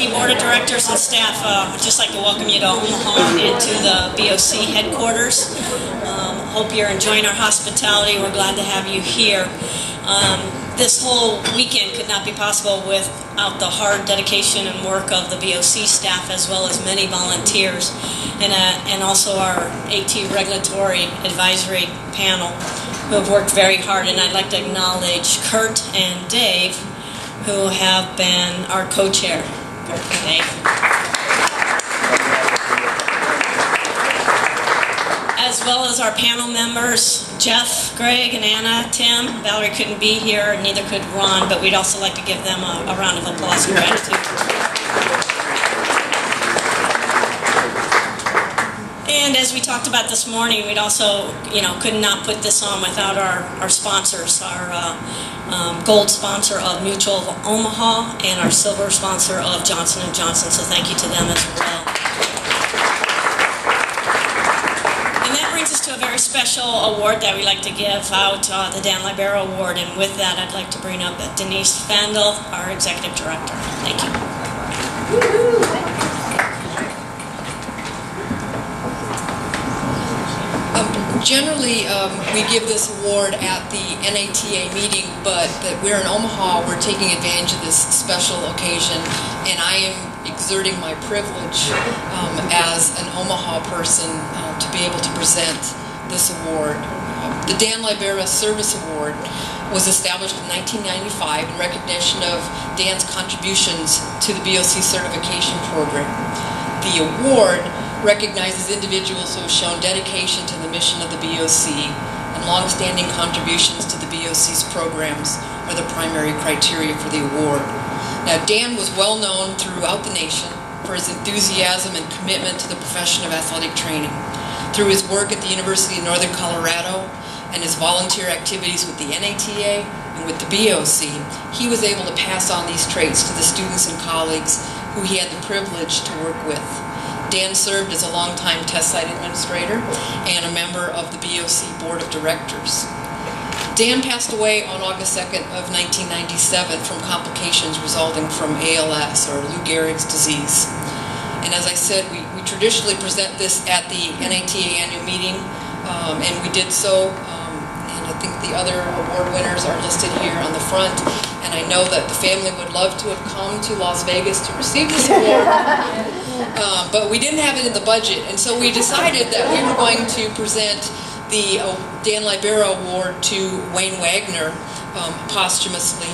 University Board of Directors and staff, I'd just like to welcome you to Omaha and to the BOC headquarters. Hope you're enjoying our hospitality. We're glad to have you here. This whole weekend could not be possible without the hard dedication and work of the BOC staff, as well as many volunteers, and also our AT Regulatory Advisory Panel, who have worked very hard. And I'd like to acknowledge Kurt and Dave, who have been our co-chair. Kurt and Dave. As well as our panel members, Jeff, Greg, and Anna, Tim. Valerie couldn't be here, and neither could Ron, but we'd also like to give them a round of applause and gratitude. And as we talked about this morning, we'd also, could not put this on without our sponsors, our gold sponsor of Mutual of Omaha and our silver sponsor of Johnson & Johnson, so thank you to them as well. And that brings us to a very special award that we like to give out, the Dan Libera Award, and with that I'd like to bring up Denise Fandel, our Executive Director. Thank you. Generally, we give this award at the NATA meeting, but that we're in Omaha, we're taking advantage of this special occasion, and I am exerting my privilege as an Omaha person to be able to present this award. The Dan Libera Service Award was established in 1995 in recognition of Dan's contributions to the BOC certification program. The award recognizes individuals who have shown dedication to the mission of the BOC, and long-standing contributions to the BOC's programs are the primary criteria for the award. Now, Dan was well known throughout the nation for his enthusiasm and commitment to the profession of athletic training. Through his work at the University of Northern Colorado and his volunteer activities with the NATA and with the BOC, he was able to pass on these traits to the students and colleagues who he had the privilege to work with. Dan served as a longtime test site administrator and a member of the BOC Board of Directors. Dan passed away on August 2nd of 1997 from complications resulting from ALS, or Lou Gehrig's disease. And as I said, we traditionally present this at the NATA annual meeting, and we did so, and I think the other award winners are listed here on the front. And I know that the family would love to have come to Las Vegas to receive this award, but we didn't have it in the budget, and so we decided that we were going to present the Dan Libera Award to Wayne Wagner posthumously.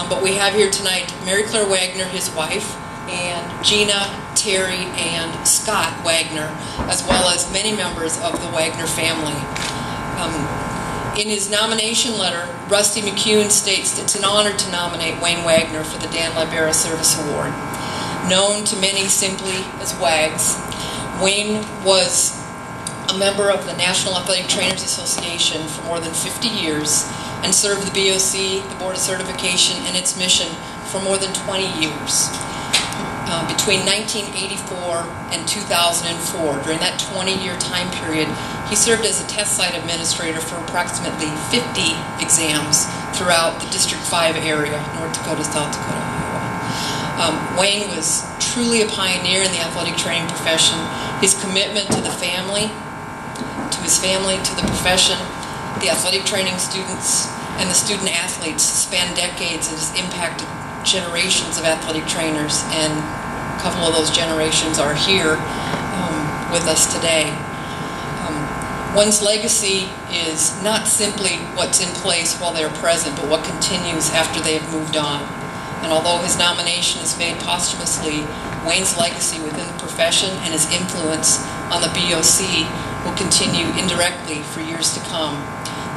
But we have here tonight Mary Claire Wagner, his wife, and Gina, Terry, and Scott Wagner, as well as many members of the Wagner family. In his nomination letter, Rusty McCune states it's an honor to nominate Wayne Wagner for the Dan Libera Service Award. Known to many simply as Wags, Wayne was a member of the National Athletic Trainers Association for more than 50 years and served the BOC, the Board of Certification, and its mission for more than 20 years. Between 1984 and 2004, during that 20-year time period, he served as a test site administrator for approximately 50 exams throughout the District 5 area, North Dakota, South Dakota, Iowa. Wayne was truly a pioneer in the athletic training profession. His commitment to the family, to his family, to the profession, the athletic training students, and the student athletes spanned decades and has impacted generations of athletic trainers, and a couple of those generations are here with us today. One's legacy is not simply what's in place while they're present, but what continues after they have moved on. And although his nomination is made posthumously, Wayne's legacy within the profession and his influence on the BOC will continue indirectly for years to come.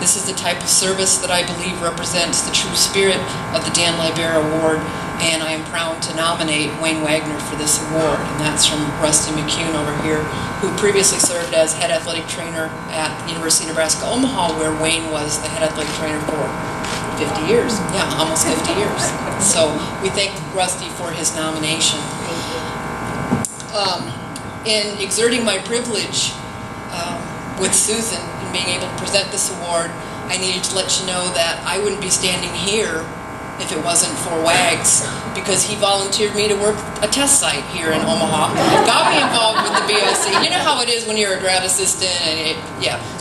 This is the type of service that I believe represents the true spirit of the Dan Libera Award, and I am proud to nominate Wayne Wagner for this award. And that's from Rusty McCune over here, who previously served as head athletic trainer at the University of Nebraska-Omaha, where Wayne was the head athletic trainer for 50 years. Yeah, almost 50 years. So we thank Rusty for his nomination. In exerting my privilege with Susan and being able to present this award, I needed to let you know that I wouldn't be standing here if it wasn't for WAGS, because he volunteered me to work a test site here in Omaha. Got me involved with the BOC. You know how it is when you're a grad assistant and it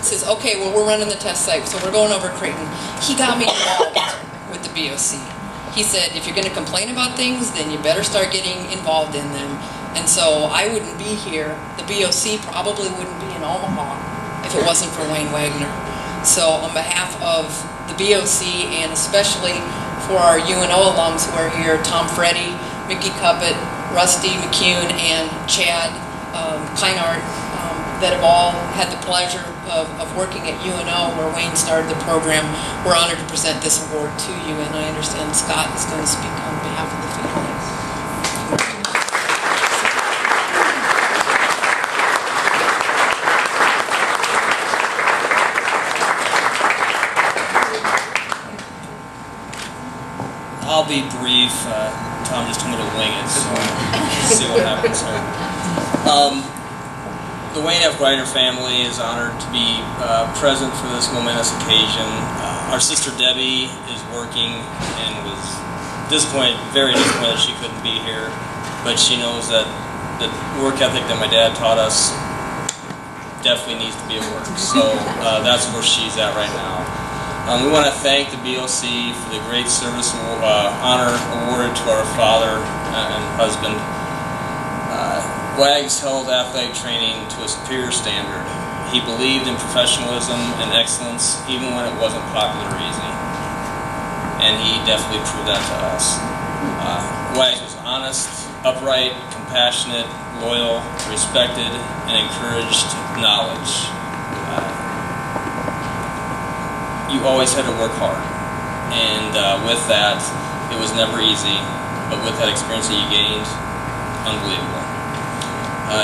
says, okay, well, we're running the test site, so we're going over Creighton. He got me involved with the BOC. He said, if you're going to complain about things, then you better start getting involved in them. And so I wouldn't be here. The BOC probably wouldn't be in Omaha if it wasn't for Wayne Wagner. So on behalf of the BOC and especially for our UNO alums who are here, Tom Freddy, Mickey Cuppett, Rusty McCune, and Chad Kleinart, that have all had the pleasure of working at UNO where Wayne started the program. We're honored to present this award to you, and I understand Scott is going to speak on behalf of the family. I'll be brief. Tom just told me to wing it, so we'll see what happens here. The Wayne F. Wagner family is honored to be present for this momentous occasion. Our sister Debbie is working and was disappointed, very disappointed that she couldn't be here, but she knows that the work ethic that my dad taught us definitely needs to be at work, so that's where she's at right now. We want to thank the BOC for the great service honor awarded to our father and husband. WAGS held athletic training to a superior standard. He believed in professionalism and excellence even when it wasn't popular or easy. And he definitely proved that to us. WAGS was honest, upright, compassionate, loyal, respected, and encouraged knowledge. You always had to work hard, and with that, it was never easy, but with that experience that you gained, unbelievable.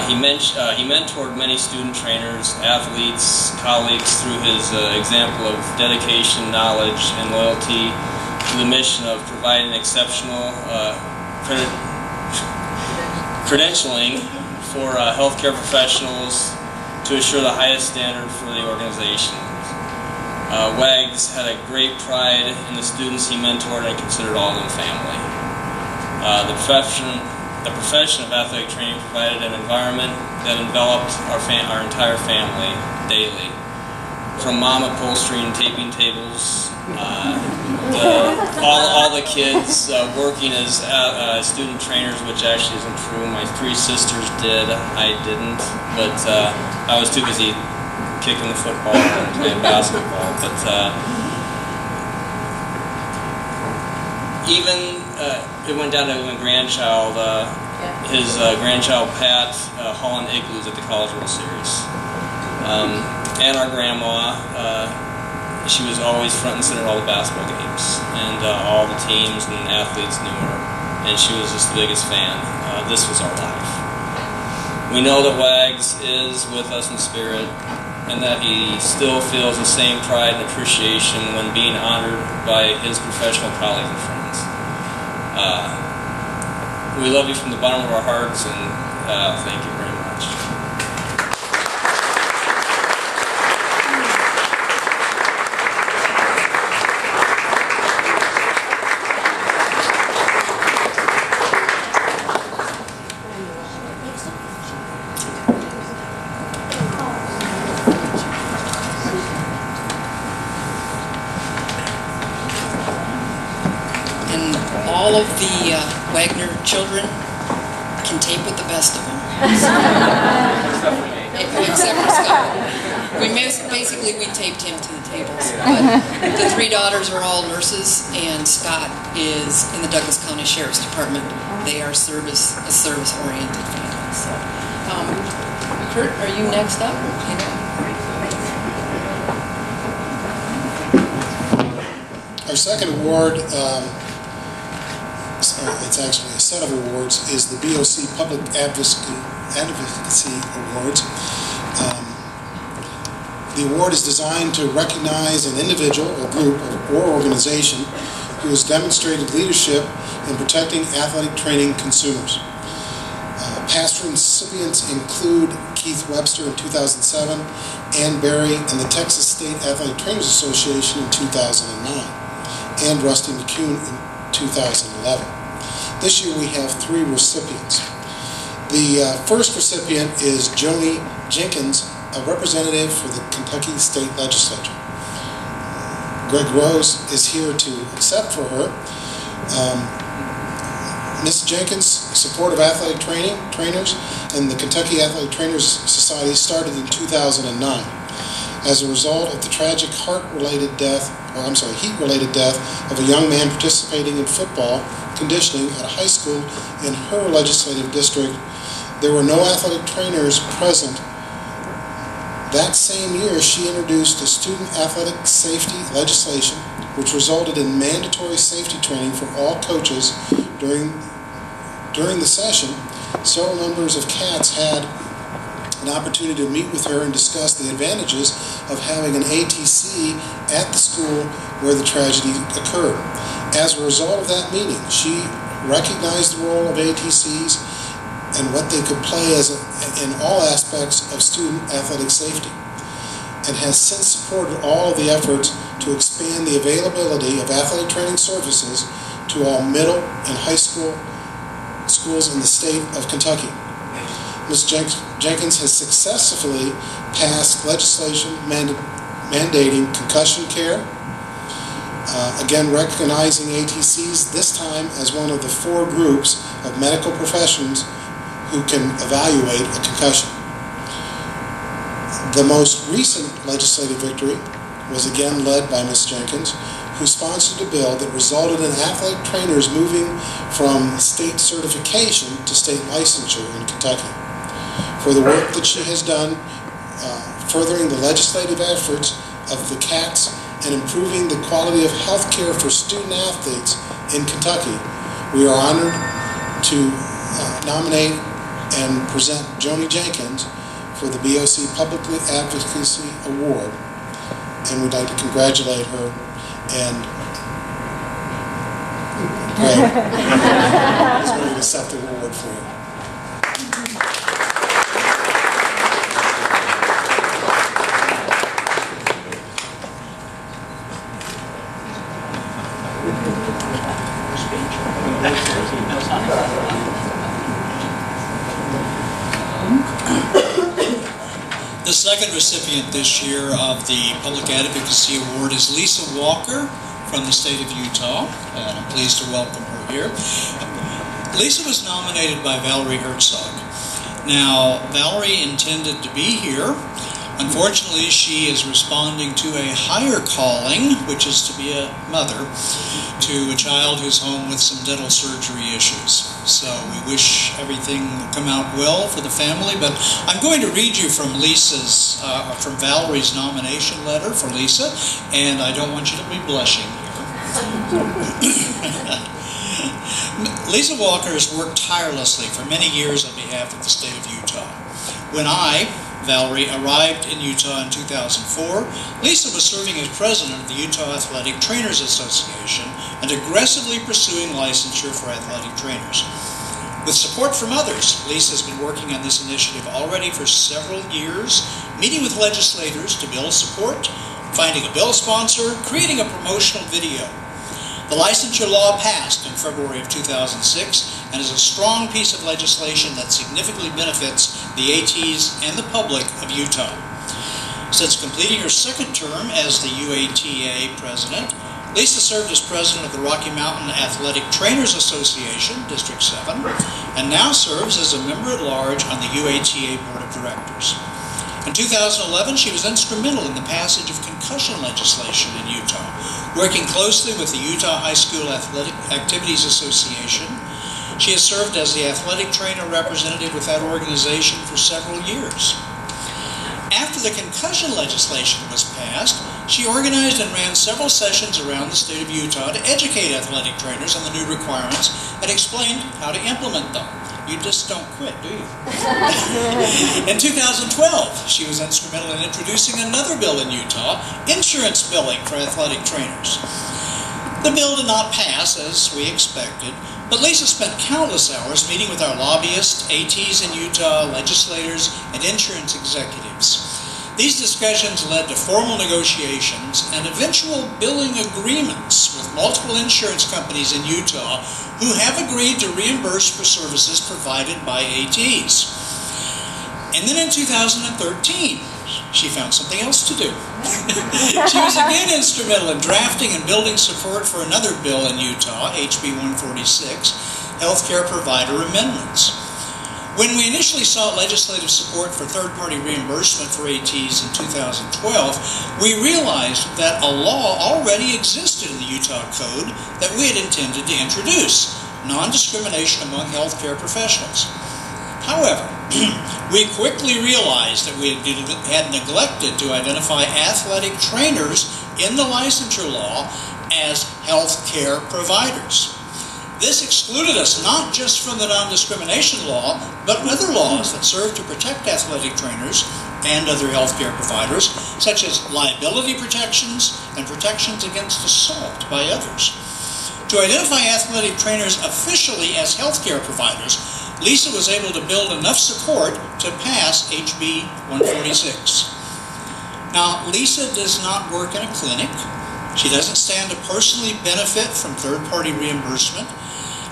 He mentored many student trainers, athletes, colleagues through his example of dedication, knowledge, and loyalty to the mission of providing exceptional credentialing for healthcare professionals to assure the highest standard for the organization. WAGS had a great pride in the students he mentored and considered all of them family. The profession of athletic training provided an environment that enveloped our entire family daily. From mom upholstering and taping tables, all the kids working as student trainers, which actually isn't true. My three sisters did, I didn't, but I was too busy kicking the football and playing basketball, but even it went down to my grandchild, his grandchild Pat hauling igloos at the College World Series. And our grandma, she was always front and center at all the basketball games, and all the teams and athletes knew her, and she was just the biggest fan. This was our life. We know that WAGS is with us in spirit, and that he still feels the same pride and appreciation when being honored by his professional colleagues and friends. We love you from the bottom of our hearts, and thank you very much. All of the Wagner children can tape with the best of them. Except for Scott. Basically, we taped him to the tables. But the three daughters are all nurses, and Scott is in the Douglas County Sheriff's Department. They are a service-oriented family. So, Kurt, are you next up? Our second award, it's actually a set of awards, is the BOC Public Advocacy Awards. The award is designed to recognize an individual, a group, or organization who has demonstrated leadership in protecting athletic training consumers. Past recipients include Keith Webster in 2007, Ann Berry, and the Texas State Athletic Trainers Association in 2009, and Rusty McCune in 2011. This year we have 3 recipients. The first recipient is Joni Jenkins, a representative for the Kentucky State Legislature. Greg Rose is here to accept for her. Ms. Jenkins' support of athletic trainers and the Kentucky Athletic Trainers Society started in 2009 as a result of the tragic heat-related death of a young man participating in football conditioning at a high school in her legislative district. There were no athletic trainers present. That same year, she introduced the student athletic safety legislation, which resulted in mandatory safety training for all coaches. During the session, several members of CATS had an opportunity to meet with her and discuss the advantages of having an ATC at the school where the tragedy occurred. As a result of that meeting, she recognized the role of ATCs and what they could play in all aspects of student athletic safety, and has since supported all of the efforts to expand the availability of athletic training services to all middle and high schools in the state of Kentucky. Ms. Jenkins has successfully passed legislation mandating concussion care, again recognizing ATCs, this time as one of the 4 groups of medical professions who can evaluate a concussion. The most recent legislative victory was again led by Ms. Jenkins, who sponsored a bill that resulted in athletic trainers moving from state certification to state licensure in Kentucky. For the work that she has done furthering the legislative efforts of the CATS and improving the quality of health care for student athletes in Kentucky, we are honored to nominate and present Joni Jenkins for the BOC Public Advocacy Award, and we'd like to congratulate her and Greg is going to accept the award for her. The second recipient this year of the Public Advocacy Award is Lisa Walker from the state of Utah, and I'm pleased to welcome her here. Lisa was nominated by Valerie Herzog. Now, Valerie intended to be here. Unfortunately, she is responding to a higher calling, which is to be a mother to a child who's home with some dental surgery issues. So we wish everything will come out well for the family, but I'm going to read you from from Valerie's nomination letter for Lisa, and I don't want you to be blushing here. Lisa Walker has worked tirelessly for many years on behalf of the state of Utah. When Valerie, arrived in Utah in 2004, Lisa was serving as president of the Utah Athletic Trainers Association and aggressively pursuing licensure for athletic trainers. With support from others, Lisa has been working on this initiative already for several years, meeting with legislators to build support, finding a bill sponsor, creating a promotional video. The licensure law passed in February of 2006 and is a strong piece of legislation that significantly benefits the ATs and the public of Utah. Since completing her second term as the UATA president, Lisa served as president of the Rocky Mountain Athletic Trainers Association, District 7, and now serves as a member-at-large on the UATA Board of Directors. In 2011, she was instrumental in the passage of concussion legislation in Utah, working closely with the Utah High School Athletic Activities Association. She has served as the athletic trainer representative with that organization for several years. After the concussion legislation was passed, she organized and ran several sessions around the state of Utah to educate athletic trainers on the new requirements and explained how to implement them. You just don't quit, do you? In 2012, she was instrumental in introducing another bill in Utah, insurance billing for athletic trainers. The bill did not pass as we expected, but Lisa spent countless hours meeting with our lobbyists, ATs in Utah, legislators, and insurance executives. These discussions led to formal negotiations and eventual billing agreements with multiple insurance companies in Utah who have agreed to reimburse for services provided by ATs. And then in 2013, she found something else to do. She was again instrumental in drafting and building support for another bill in Utah, HB 146, Healthcare Provider Amendments. When we initially sought legislative support for third-party reimbursement for ATs in 2012, we realized that a law already existed in the Utah Code that we had intended to introduce, non-discrimination among healthcare professionals. However, we quickly realized that we had neglected to identify athletic trainers in the licensure law as healthcare providers. This excluded us not just from the non-discrimination law, but other laws that serve to protect athletic trainers and other healthcare providers, such as liability protections and protections against assault by others. To identify athletic trainers officially as healthcare providers, Lisa was able to build enough support to pass HB 146. Now, Lisa does not work in a clinic. She doesn't stand to personally benefit from third-party reimbursement.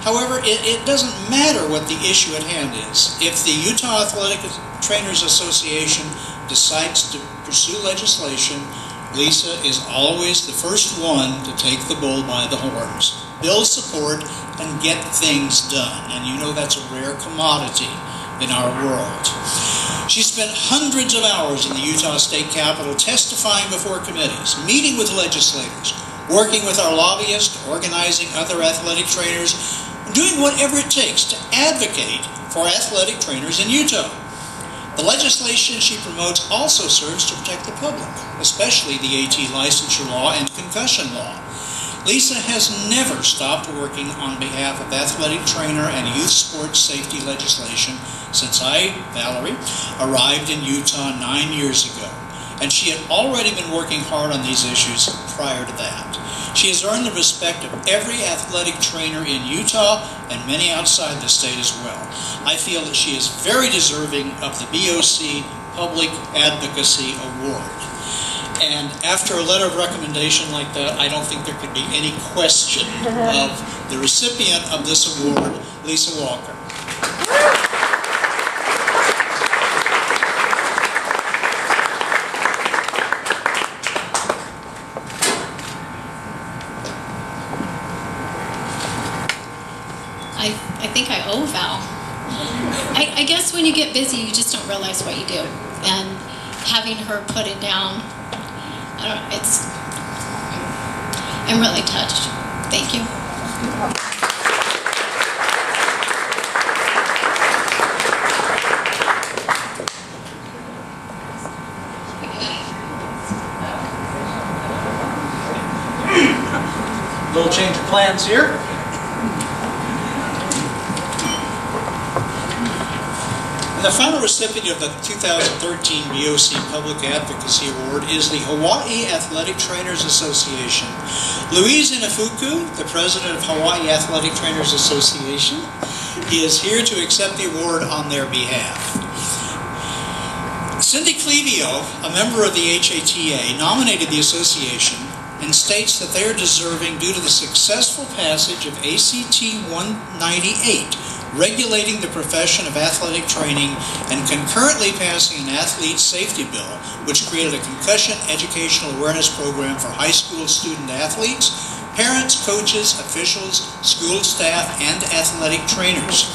However, it doesn't matter what the issue at hand is. If the Utah Athletic Trainers Association decides to pursue legislation, Lisa is always the first one to take the bull by the horns, build support, and get things done. And you know that's a rare commodity in our world. She spent hundreds of hours in the Utah State Capitol testifying before committees, meeting with legislators, working with our lobbyists, organizing other athletic trainers, doing whatever it takes to advocate for athletic trainers in Utah. The legislation she promotes also serves to protect the public, especially the AT licensure law and concussion law. Lisa has never stopped working on behalf of athletic trainer and youth sports safety legislation since I, Valerie, arrived in Utah 9 years ago, and she had already been working hard on these issues prior to that. She has earned the respect of every athletic trainer in Utah and many outside the state as well. I feel that she is very deserving of the BOC Public Advocacy Award. And after a letter of recommendation like that, I don't think there could be any question of the recipient of this award, Lisa Walker. I think I owe Val. I guess when you get busy, you just don't realize what you do. And having her put it down, I don't know, I'm really touched. Thank you. Little change of plans here. The final recipient of the 2013 BOC Public Advocacy Award is the Hawaii Athletic Trainers Association. Louise Inafuku, the president of Hawaii Athletic Trainers Association, is here to accept the award on their behalf. Cindy Clevio, a member of the HATA, nominated the association and states that they are deserving due to the successful passage of ACT 198, regulating the profession of athletic training, and concurrently passing an athlete safety bill, which created a concussion educational awareness program for high school student athletes, parents, coaches, officials, school staff, and athletic trainers.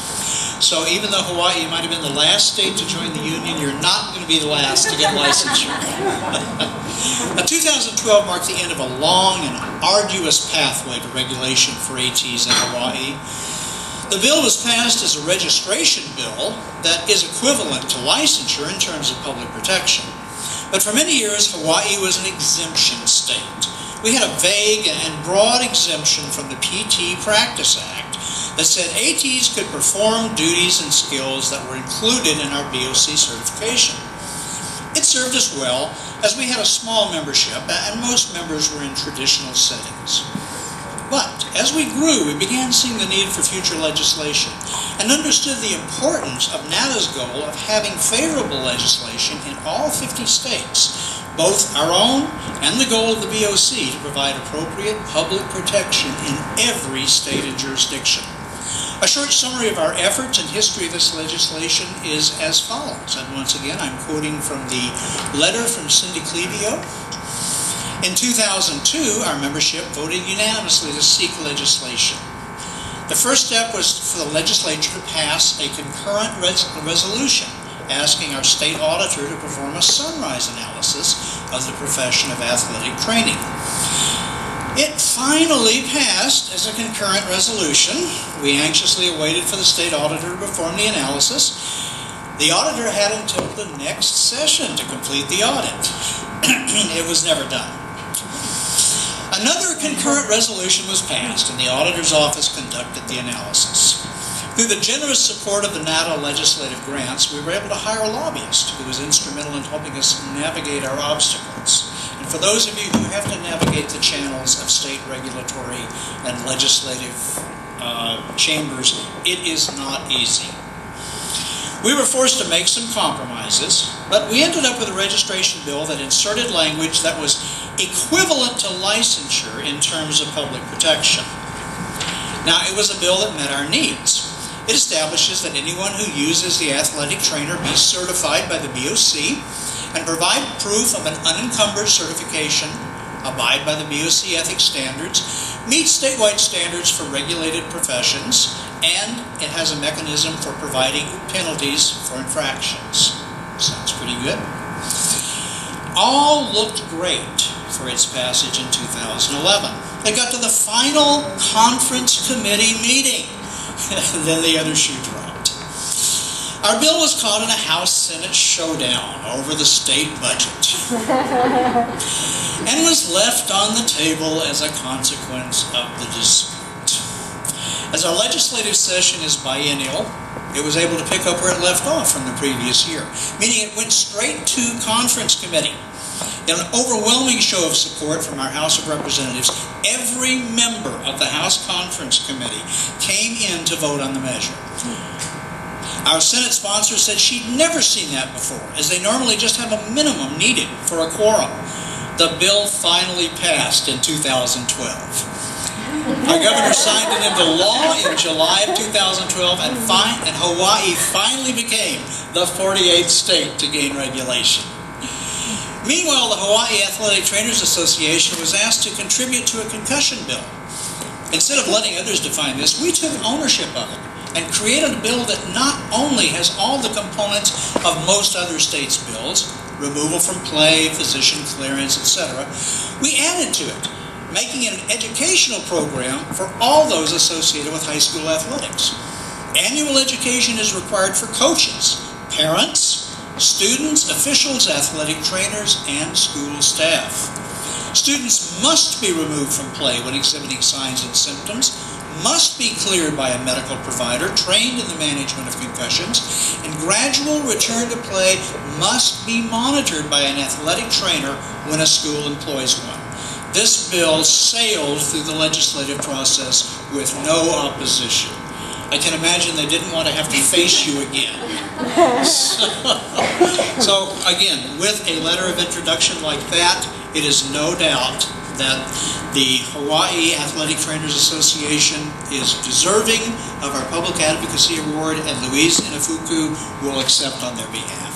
So even though Hawaii might have been the last state to join the union, you're not going to be the last to get licensure. Now, 2012 marked the end of a long and arduous pathway to regulation for ATs in Hawaii. The bill was passed as a registration bill that is equivalent to licensure in terms of public protection. But for many years, Hawaii was an exemption state. We had a vague and broad exemption from the PT Practice Act that said ATs could perform duties and skills that were included in our BOC certification. It served us well, as we had a small membership and most members were in traditional settings. But as we grew, we began seeing the need for future legislation and understood the importance of NADA's goal of having favorable legislation in all 50 states, both our own and the goal of the BOC to provide appropriate public protection in every state and jurisdiction. A short summary of our efforts and history of this legislation is as follows, and once again I'm quoting from the letter from Cindy Clevio. In 2002, our membership voted unanimously to seek legislation. The first step was for the legislature to pass a concurrent resolution asking our state auditor to perform a sunrise analysis of the profession of athletic training. It finally passed as a concurrent resolution. We anxiously awaited for the state auditor to perform the analysis. The auditor had until the next session to complete the audit. It was never done. Another concurrent resolution was passed, and the auditor's office conducted the analysis. Through the generous support of the NADA legislative grants, we were able to hire a lobbyist who was instrumental in helping us navigate our obstacles. And for those of you who have to navigate the channels of state regulatory and legislative chambers, it is not easy. We were forced to make some compromises, but we ended up with a registration bill that inserted language that was equivalent to licensure in terms of public protection. Now, it was a bill that met our needs. It establishes that anyone who uses the athletic trainer be certified by the BOC and provide proof of an unencumbered certification, abide by the BOC ethics standards, meet statewide standards for regulated professions, and it has a mechanism for providing penalties for infractions. Sounds pretty good. All looked great for its passage in 2011. They got to the final conference committee meeting. Then the other shoe dropped. Our bill was caught in a House-Senate showdown over the state budget and was left on the table as a consequence of the dispute. As our legislative session is biennial, it was able to pick up where it left off from the previous year, meaning it went straight to conference committee. In an overwhelming show of support from our House of Representatives, every member of the House Conference Committee came in to vote on the measure. Our Senate sponsor said she'd never seen that before, as they normally just have a minimum needed for a quorum. The bill finally passed in 2012. Our governor signed it into law in July of 2012, and Hawaii finally became the 48th state to gain regulation. Meanwhile, the Hawaii Athletic Trainers Association was asked to contribute to a concussion bill. Instead of letting others define this, we took ownership of it and created a bill that not only has all the components of most other states' bills, removal from play, physician clearance, etc., we added to it, making it an educational program for all those associated with high school athletics. Annual education is required for coaches, parents, students, officials, athletic trainers, and school staff. Students must be removed from play when exhibiting signs and symptoms, must be cleared by a medical provider trained in the management of concussions, and gradual return to play must be monitored by an athletic trainer when a school employs one. This bill sailed through the legislative process with no opposition. I can imagine they didn't want to have to face you again. So again, with a letter of introduction like that, it is no doubt that the Hawaii Athletic Trainers Association is deserving of our Public Advocacy Award, and Louise Inafuku will accept on their behalf.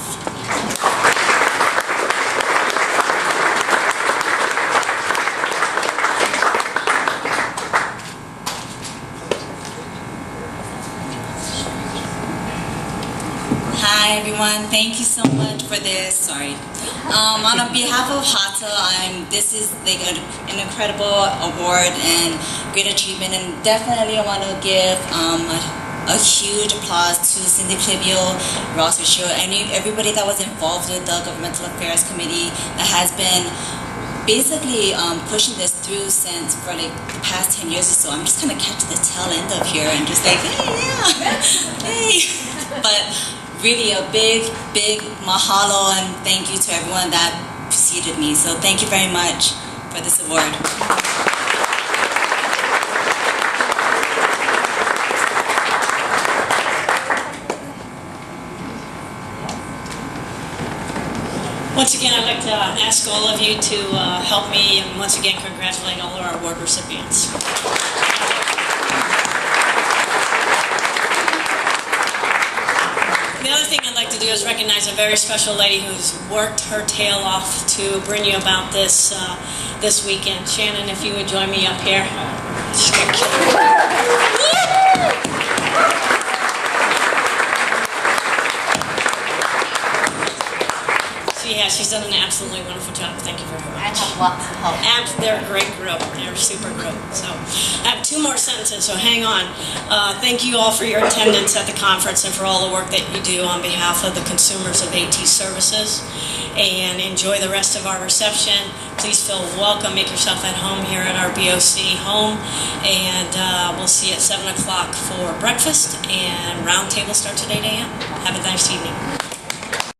Hi everyone, thank you so much for this. On behalf of HATA, this is an incredible award and great achievement, and definitely I want to give a huge applause to Cindy Clevio, Ross Fisher, and everybody that was involved with the Governmental Affairs Committee that has been basically pushing this through since for like the past 10 years or so. I'm just kind of catching the tail end of here and just like, hey, yeah, hey. But really a big mahalo and thank you to everyone that preceded me. So thank you very much for this award. Once again, I'd like to ask all of you to help me and once again congratulate all of our award recipients. The other thing I'd like to do is recognize a very special lady who's worked her tail off to bring you about this this weekend. Shannon, if you would join me up here. She's done an absolutely wonderful job. Thank you very much. I have lots of help. They're a great group. They're a super group. So I have 2 more sentences, so hang on. Thank you all for your attendance at the conference and for all the work that you do on behalf of the consumers of AT Services. And enjoy the rest of our reception. Please feel welcome. Make yourself at home here at our BOC home. And we'll see you at 7 o'clock for breakfast. And roundtable starts at 8 a.m. Have a nice evening.